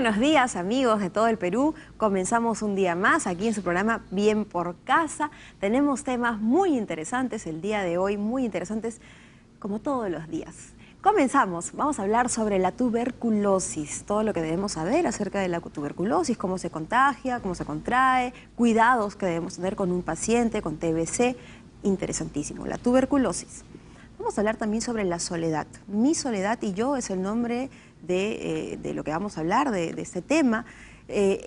buenos días, amigos de todo el Perú. Comenzamos un día más aquí en su programa Bien por Casa. Tenemos temas muy interesantes el día de hoy, muy interesantes como todos los días. Comenzamos, vamos a hablar sobre la tuberculosis, todo lo que debemos saber acerca de la tuberculosis, cómo se contagia, cómo se contrae, cuidados que debemos tener con un paciente con TBC, interesantísimo, la tuberculosis. Vamos a hablar también sobre la soledad. Mi soledad y yo es el nombre de lo que vamos a hablar, de este tema.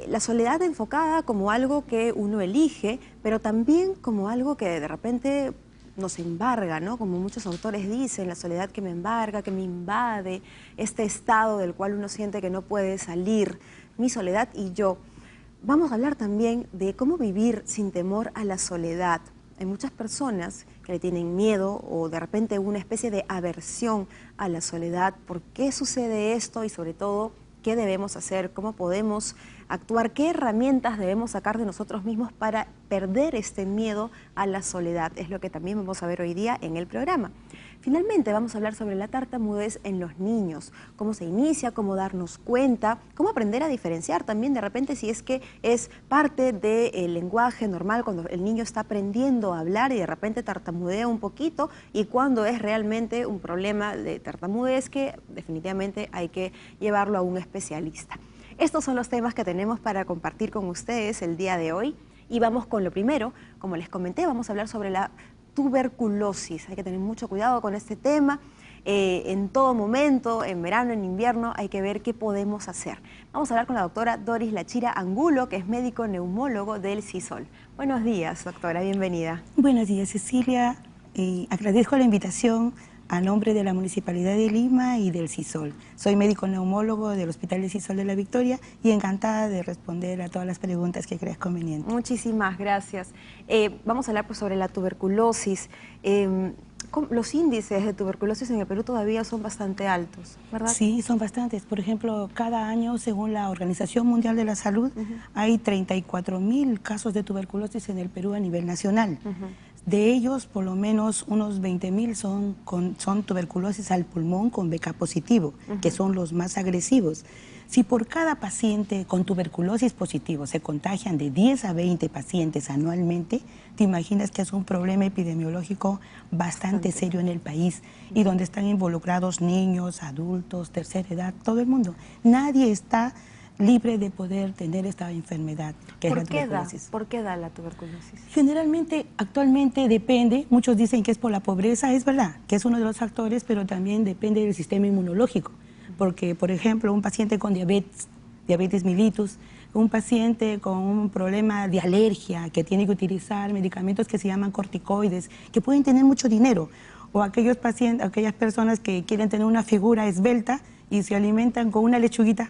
La soledad enfocada como algo que uno elige, pero también como algo que de repente nos embarga, ¿no? Como muchos autores dicen, la soledad que me embarga, que me invade, este estado del cual uno siente que no puede salir. Mi soledad y yo. Vamos a hablar también de cómo vivir sin temor a la soledad. Hay muchas personas que le tienen miedo o de repente una especie de aversión a la soledad. ¿Por qué sucede esto? Y sobre todo, ¿qué debemos hacer? ¿Cómo podemos actuar? ¿Qué herramientas debemos sacar de nosotros mismos para perder este miedo a la soledad? Es lo que también vamos a ver hoy día en el programa. Finalmente vamos a hablar sobre la tartamudez en los niños, cómo se inicia, cómo darnos cuenta, cómo aprender a diferenciar también de repente si es que es parte del lenguaje normal cuando el niño está aprendiendo a hablar y de repente tartamudea un poquito y cuando es realmente un problema de tartamudez que definitivamente hay que llevarlo a un especialista. Estos son los temas que tenemos para compartir con ustedes el día de hoy y vamos con lo primero. Como les comenté, vamos a hablar sobre la tuberculosis. Hay que tener mucho cuidado con este tema. En todo momento, en verano, en invierno, hay que ver qué podemos hacer. Vamos a hablar con la doctora Doris Lachira Angulo, que es médico neumólogo del CISOL. Buenos días, doctora, bienvenida. Buenos días, Cecilia. Agradezco la invitación a nombre de la Municipalidad de Lima y del CISOL. Soy médico neumólogo del Hospital del CISOL de la Victoria y encantada de responder a todas las preguntas que creas conveniente. Muchísimas gracias. Vamos a hablar pues, sobre la tuberculosis. Los índices de tuberculosis en el Perú todavía son bastante altos, ¿verdad? Sí, son bastantes. Por ejemplo, cada año, según la Organización Mundial de la Salud, hay 34.000 casos de tuberculosis en el Perú a nivel nacional. De ellos, por lo menos unos 20.000 son tuberculosis al pulmón con BK positivo, que son los más agresivos. Si por cada paciente con tuberculosis positivo se contagian de 10 a 20 pacientes anualmente, te imaginas que es un problema epidemiológico bastante serio en el país y donde están involucrados niños, adultos, tercera edad, todo el mundo. Nadie está libre de poder tener esta enfermedad, que es la tuberculosis. ¿Por qué da la tuberculosis? Generalmente, actualmente depende, muchos dicen que es por la pobreza, es verdad, que es uno de los factores, pero también depende del sistema inmunológico. Porque, por ejemplo, un paciente con diabetes mellitus, un paciente con un problema de alergia que tiene que utilizar medicamentos que se llaman corticoides, que pueden tener mucho dinero, o aquellas personas que quieren tener una figura esbelta y se alimentan con una lechuguita.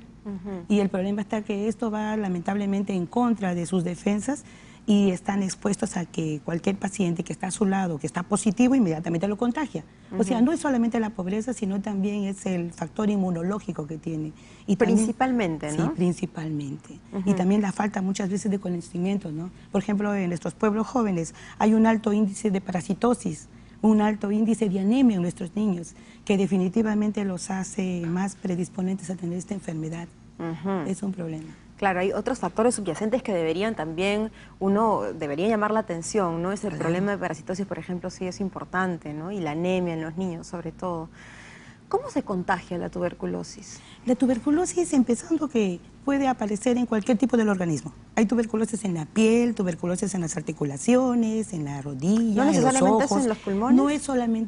Y el problema está que esto va lamentablemente en contra de sus defensas y están expuestos a que cualquier paciente que está a su lado, que está positivo, inmediatamente lo contagia. O sea, no es solamente la pobreza, sino también es el factor inmunológico que tiene. Y principalmente, también, ¿no? Sí, principalmente. Y también la falta muchas veces de conocimiento, ¿no? Por ejemplo, en nuestros pueblos jóvenes hay un alto índice de parasitosis, un alto índice de anemia en nuestros niños, que definitivamente los hace más predisponentes a tener esta enfermedad. Es un problema. Claro, hay otros factores subyacentes que deberían también, uno debería llamar la atención, ¿no? Es el problema de parasitosis, por ejemplo, sí es importante, ¿no? Y la anemia en los niños, sobre todo. ¿Cómo se contagia la tuberculosis? La tuberculosis, empezando que puede aparecer en cualquier tipo del organismo. Hay tuberculosis en la piel, tuberculosis en las articulaciones, en la rodilla, ¿No en los ojos. es en los pulmones?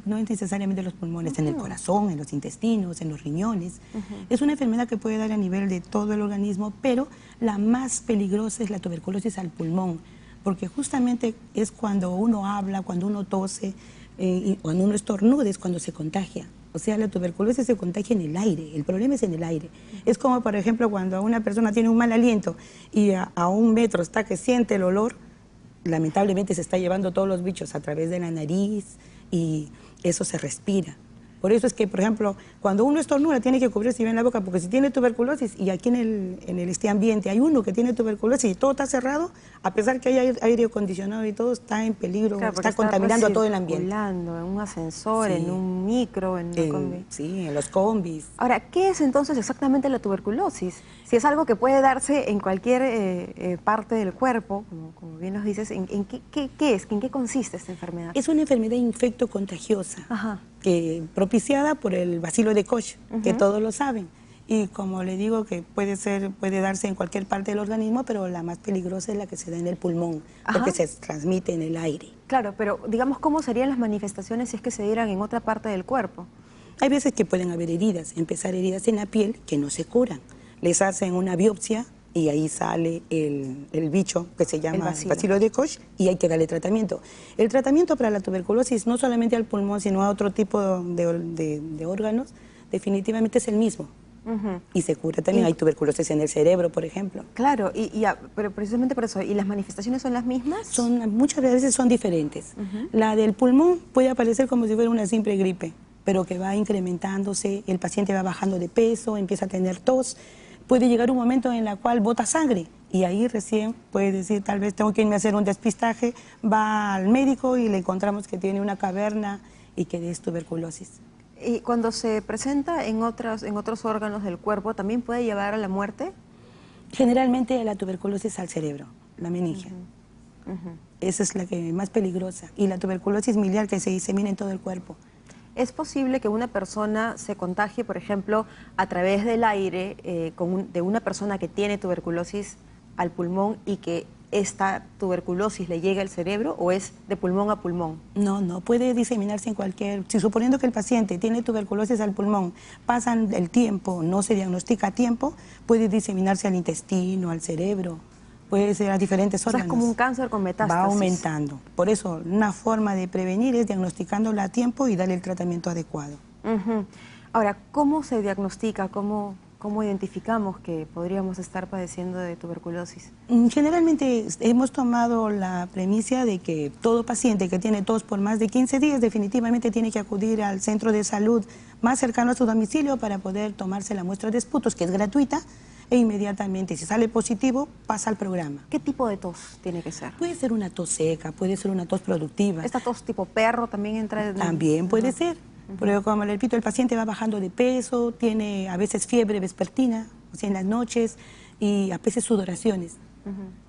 No es necesariamente en los pulmones, en el corazón, en los intestinos, en los riñones. Es una enfermedad que puede dar a nivel de todo el organismo, pero la más peligrosa es la tuberculosis al pulmón, porque justamente es cuando uno habla, cuando uno tose, y cuando uno estornuda es cuando se contagia. O sea, la tuberculosis se contagia en el aire, el problema es en el aire. Es como, por ejemplo, cuando una persona tiene un mal aliento y a 1 metro está que siente el olor, lamentablemente se está llevando todos los bichos a través de la nariz y eso se respira. Por eso es que, por ejemplo, cuando uno estornuda tiene que cubrirse bien la boca, porque si tiene tuberculosis y aquí en este ambiente hay uno que tiene tuberculosis y todo está cerrado, a pesar que hay aire acondicionado y todo, está en peligro, Claro, está contaminando a todo el ambiente. Circulando en un ascensor, Sí. en un micro, en una combi. Sí, en los combis. Ahora, ¿qué es entonces exactamente la tuberculosis? Si es algo que puede darse en cualquier parte del cuerpo, como bien nos dices, ¿en qué es? ¿En qué consiste esta enfermedad? Es una enfermedad infecto-contagiosa, propiciada por el bacilo de Koch, que todos lo saben. Y como le digo, que puede darse en cualquier parte del organismo, pero la más peligrosa es la que se da en el pulmón, porque se transmite en el aire. Claro, pero digamos, ¿cómo serían las manifestaciones si es que se dieran en otra parte del cuerpo? Hay veces que pueden haber heridas, empezar heridas en la piel que no se curan. Les hacen una biopsia y ahí sale el bicho que se llama bacilo de Koch y hay que darle tratamiento. El tratamiento para la tuberculosis, no solamente al pulmón, sino a otro tipo de órganos, definitivamente es el mismo. Y se cura también. Hay tuberculosis en el cerebro, por ejemplo. Claro, pero precisamente por eso, ¿y las manifestaciones son las mismas? Muchas veces son diferentes. La del pulmón puede aparecer como si fuera una simple gripe, pero que va incrementándose, el paciente va bajando de peso, empieza a tener tos, puede llegar un momento en el cual bota sangre y ahí recién puede decir, tal vez tengo que irme a hacer un despistaje, va al médico y le encontramos que tiene una caverna y que es tuberculosis. ¿Y cuando se presenta en otros órganos del cuerpo, también puede llevar a la muerte? Generalmente la tuberculosis al cerebro, la meningia. Esa es la que más peligrosa. Y la tuberculosis miliar que se disemina en todo el cuerpo. ¿Es posible que una persona se contagie, por ejemplo, a través del aire de una persona que tiene tuberculosis al pulmón y que esta tuberculosis le llegue al cerebro, o es de pulmón a pulmón? No, puede diseminarse en cualquier... Si suponiendo que el paciente tiene tuberculosis al pulmón, pasan el tiempo, no se diagnostica a tiempo, puede diseminarse al intestino, al cerebro, puede ser a diferentes órganos. O sea, es como un cáncer con metástasis. Va aumentando. Por eso, una forma de prevenir es diagnosticándola a tiempo y darle el tratamiento adecuado. Ahora, ¿cómo se diagnostica? ¿Cómo identificamos que podríamos estar padeciendo de tuberculosis? Generalmente hemos tomado la premisa de que todo paciente que tiene tos por más de 15 días definitivamente tiene que acudir al centro de salud más cercano a su domicilio para poder tomarse la muestra de esputos, que es gratuita, e inmediatamente, si sale positivo, pasa al programa. ¿Qué tipo de tos tiene que ser? Puede ser una tos seca, puede ser una tos productiva. ¿Esta tos tipo perro también entra? También puede ser. Pero como le repito, el paciente va bajando de peso, tiene a veces fiebre vespertina, o sea, en las noches, y a veces sudoraciones.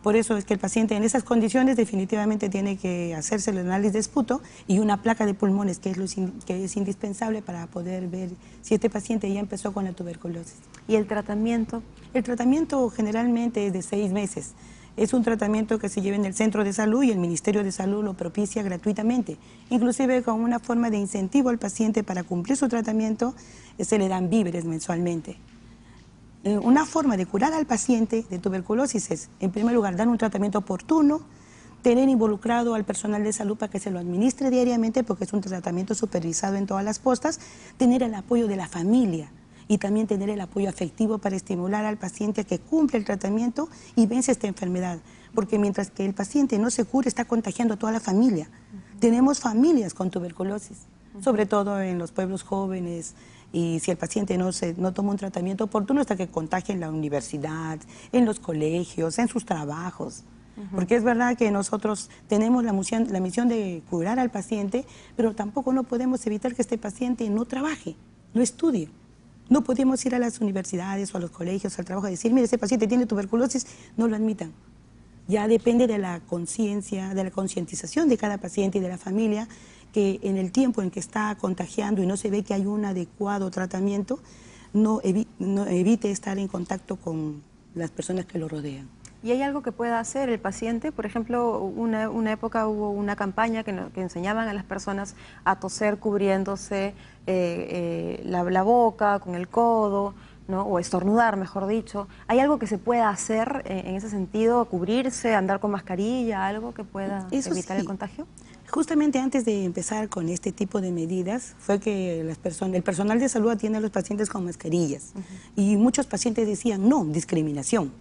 Por eso es que el paciente en esas condiciones definitivamente tiene que hacerse el análisis de esputo y una placa de pulmones, que es indispensable para poder ver si este paciente ya empezó con la tuberculosis. ¿Y el tratamiento? El tratamiento generalmente es de 6 meses. Es un tratamiento que se lleva en el centro de salud y el Ministerio de Salud lo propicia gratuitamente. Inclusive con una forma de incentivo al paciente para cumplir su tratamiento, se le dan víveres mensualmente. Una forma de curar al paciente de tuberculosis es, en primer lugar, dar un tratamiento oportuno, tener involucrado al personal de salud para que se lo administre diariamente, porque es un tratamiento supervisado en todas las postas, tener el apoyo de la familia y también tener el apoyo afectivo para estimular al paciente a que cumpla el tratamiento y vence esta enfermedad, porque mientras que el paciente no se cure, está contagiando a toda la familia. Tenemos familias con tuberculosis, sobre todo en los pueblos jóvenes, y si el paciente no toma un tratamiento oportuno, hasta que contagie en la universidad, en los colegios, en sus trabajos. Porque es verdad que nosotros tenemos la misión de curar al paciente, pero tampoco no podemos evitar que este paciente no trabaje, no estudie. No podemos ir a las universidades o a los colegios, al trabajo, a decir, mire, ese paciente tiene tuberculosis, no lo admitan. Ya depende de la conciencia, de la concientización de cada paciente y de la familia, que en el tiempo en que está contagiando y no se ve que hay un adecuado tratamiento, no evite estar en contacto con las personas que lo rodean. ¿Y hay algo que pueda hacer el paciente? Por ejemplo, una época hubo una campaña que enseñaban a las personas a toser cubriéndose la boca con el codo, ¿no? O estornudar, mejor dicho. ¿Hay algo que se pueda hacer en ese sentido? ¿Cubrirse, andar con mascarilla, algo que pueda evitar el contagio? Justamente antes de empezar con este tipo de medidas fue que el personal de salud atiende a los pacientes con mascarillas. Y muchos pacientes decían, no, discriminación.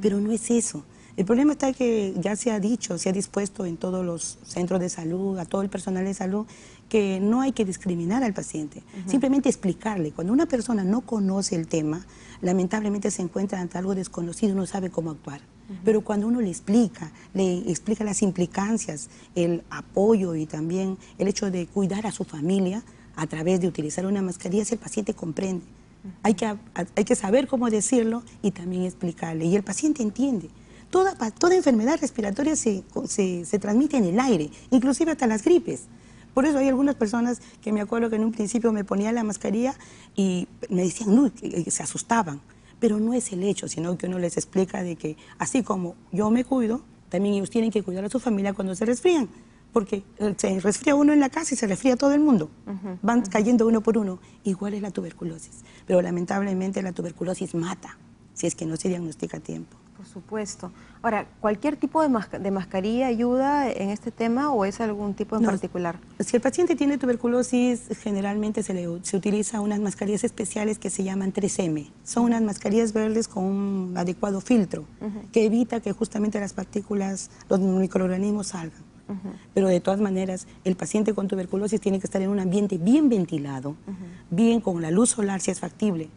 Pero no es eso. El problema está que ya se ha dicho, se ha dispuesto en todos los centros de salud, a todo el personal de salud, que no hay que discriminar al paciente, simplemente explicarle. Cuando una persona no conoce el tema, lamentablemente se encuentra ante algo desconocido, no sabe cómo actuar. Pero cuando uno le explica las implicancias, el apoyo y también el hecho de cuidar a su familia a través de utilizar una mascarilla, el paciente comprende. Hay que saber cómo decirlo y también explicarle. Y el paciente entiende. Toda enfermedad respiratoria se transmite en el aire, inclusive hasta las gripes. Por eso hay algunas personas que me acuerdo que en un principio me ponían la mascarilla y me decían, no, que se asustaban. Pero no es el hecho, sino que uno les explica de que así como yo me cuido, también ellos tienen que cuidar a su familia cuando se resfrían. Porque se resfría uno en la casa y se resfría todo el mundo. Van cayendo uno por uno. Igual es la tuberculosis. Pero lamentablemente la tuberculosis mata si es que no se diagnostica a tiempo. Por supuesto. Ahora, ¿cualquier tipo de mascarilla ayuda en este tema o es algún tipo en particular? Si el paciente tiene tuberculosis, generalmente se utiliza unas mascarillas especiales que se llaman 3M. Son unas mascarillas verdes con un adecuado filtro que evita que justamente las partículas, los microorganismos salgan. Pero de todas maneras, el paciente con tuberculosis tiene que estar en un ambiente bien ventilado, bien con la luz solar si es factible.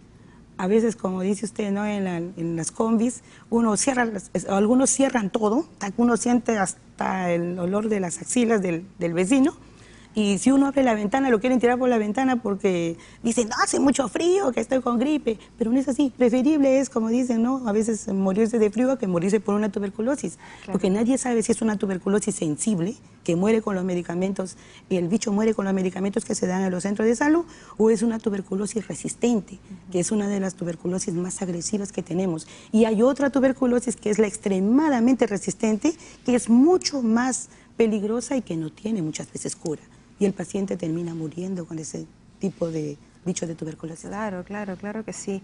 A veces, como dice usted, ¿no? en las combis, algunos cierran todo, uno siente hasta el olor de las axilas del vecino. Y si uno abre la ventana, lo quieren tirar por la ventana porque dicen, no, hace mucho frío, que estoy con gripe. Pero no es así. Preferible es, como dicen, ¿no? A veces morirse de frío que morirse por una tuberculosis. Claro. Porque nadie sabe si es una tuberculosis sensible, que muere con los medicamentos, y el bicho muere con los medicamentos que se dan a los centros de salud, o es una tuberculosis resistente, que es una de las tuberculosis más agresivas que tenemos. Y hay otra tuberculosis que es la extremadamente resistente, que es mucho más peligrosa y que no tiene muchas veces cura. Y el paciente termina muriendo con ese tipo de bicho de tuberculosis. Claro, claro, claro que sí.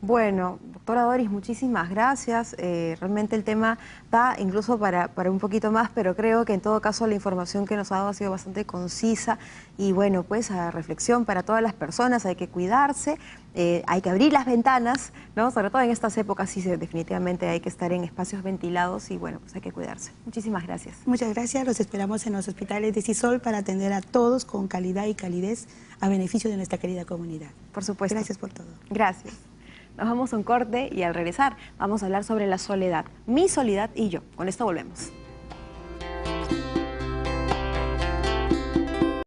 Bueno, doctora Doris, muchísimas gracias. Realmente el tema da incluso para un poquito más, pero creo que en todo caso la información que nos ha dado ha sido bastante concisa y bueno, pues a reflexión para todas las personas, hay que cuidarse, hay que abrir las ventanas, ¿no? Sobre todo en estas épocas sí, definitivamente hay que estar en espacios ventilados y bueno, pues hay que cuidarse. Muchísimas gracias. Muchas gracias, los esperamos en los hospitales de CISOL para atender a todos con calidad y calidez a beneficio de nuestra querida comunidad. Por supuesto. Gracias por todo. Gracias. Nos vamos a un corte y al regresar vamos a hablar sobre la soledad, mi soledad y yo. Con esto volvemos.